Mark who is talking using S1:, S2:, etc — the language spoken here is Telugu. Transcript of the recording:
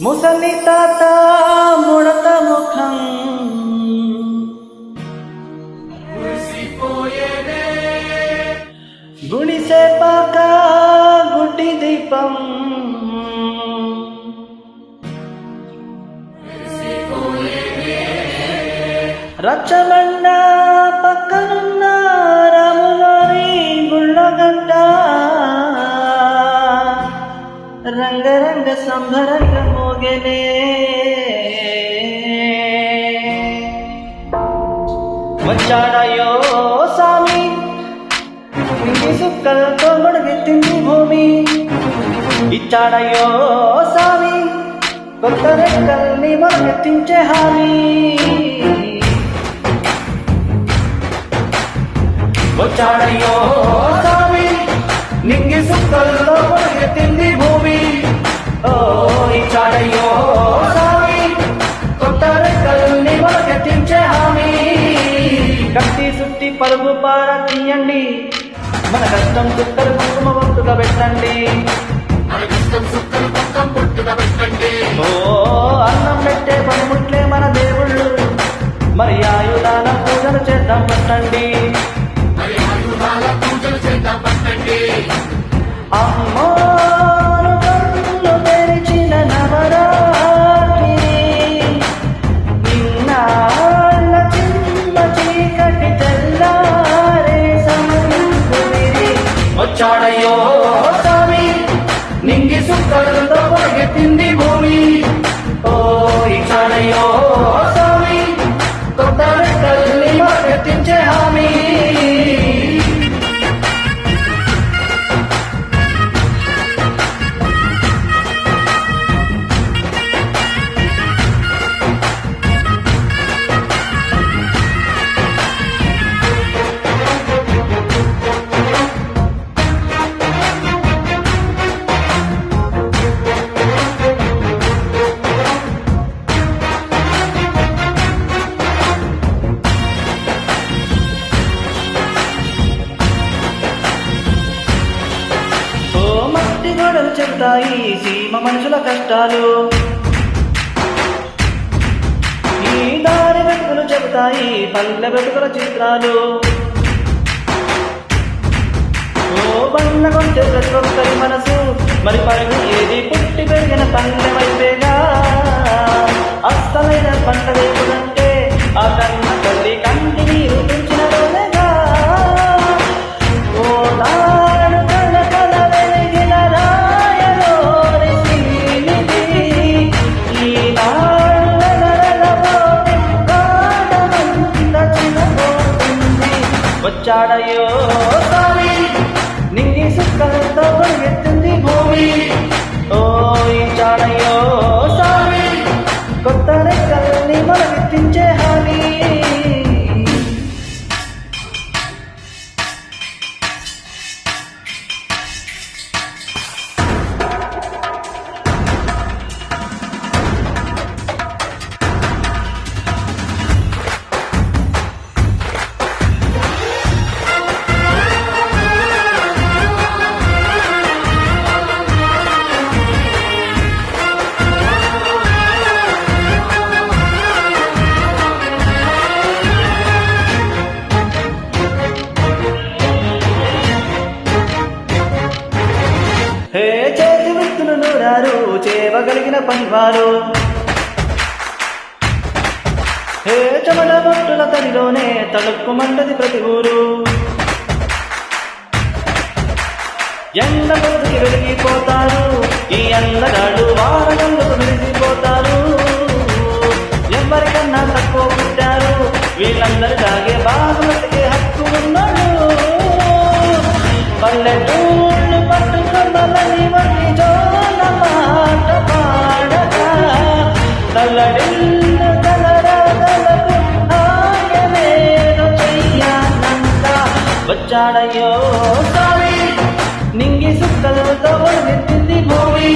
S1: ముసలి తాత ముడత ముఖం గుడిసే పాక గుడ్డి దీపం రచ్చబండ పక్కనున్న రాములోని గుళ్ళగడ్డ రంగరంగ సంభరంగ మోగెనే వచ్చాడయో సామి ఇంటి సుక్కలతో గొడగెత్తింది భూమి ఇచ్చాడయో సామి కొత్త రెక్కల్ని మొదలెత్తించే హామీ వచ్చాడయ్యో సామి నింగి సుక్కల్లో పొడిగెత్తింది భూమి ఓ ఇచ్చాడయ్యో సామి కొత్త రెక్కల్ని మొదలెత్తించే హామీ కత్తి సుట్టి పరుగు పార తీయండి మన కష్టం సుక్కలు కుంకుమ వంతుగా పెట్టండి ఓ అన్నం పెట్టే పనిముట్లే మన దేవుళ్ళు మరి ఆయుధాల పూజలు చేద్దాం పట్టండి అమ్మోరు కళ్ళు తెరిచిన నవరాత్రి నిన్నాళ్ళ చిమ్మ చీకటి తెల్లారే సమయం కుదిరి వచ్చాడయ్యో సామి నింగి సుక్కలతో పొడిగెత్తింది భూమి ఓ ఇచ్చాడయ్యో సామి కొత్త రెక్కల్ని మొదలెత్తించే హామీ గొడవలు చెబుతాయి సీమ మనుషుల కష్టాలు ఈ దారి వెతుకులు చెబుతాయి పల్లె వెతుకుల చిత్రాలు ఓ బండ్ల కొంచెం ప్రతి ఒక్కరి మనసు మరి పరుగు ఏది పుట్టి పెరిగిన పల్లె వైపేగా అస్సలైన పంట వేపుడంటే ఆ కన్న తల్లి కంటి నీరు పెంచిన రోజేగా ఓ నాడు కల కల వెలిగిన రాయలోరి శ్రీనిధి ఈనాడు వెలవెలబోతే కాడమంత చిన్నబోతుంది వచ్చాడయ్యో సామి నింగి సుక్కలతో పొడిగెత్తింది భూమి ఓ ఇచ్చాడయ్యో సామి కొత్త రెక్కల్ని మొదలెత్తించే హామీ హే చేతి వృత్తులు నూరారు చేయగలిగిన పనివారు హే చెమట బొట్టుల తడిలోనే తడుక్కుమంటది ప్రతి ఊరు ఎండ పొద్దుకి వెలిగిపోతారు ఈ అందగాళ్ళు వారగందుకు వెలిగిపోతారు ఎవరికన్నా తక్కువ పుట్టారు వీళ్ళందరూ తాగే బాగులకి హక్కు ఉన్నాడు పల్లెటూళ్ళు పట్టుకొమ్మలని వట్టి జోల మాట పాడగా తల్లడిల్లు తలరాదలకు ఆయనేదో చెయ్యానంత వచ్చాడయ్యో సామి నింగి సుక్కలతో పొడిగెత్తింది భూమి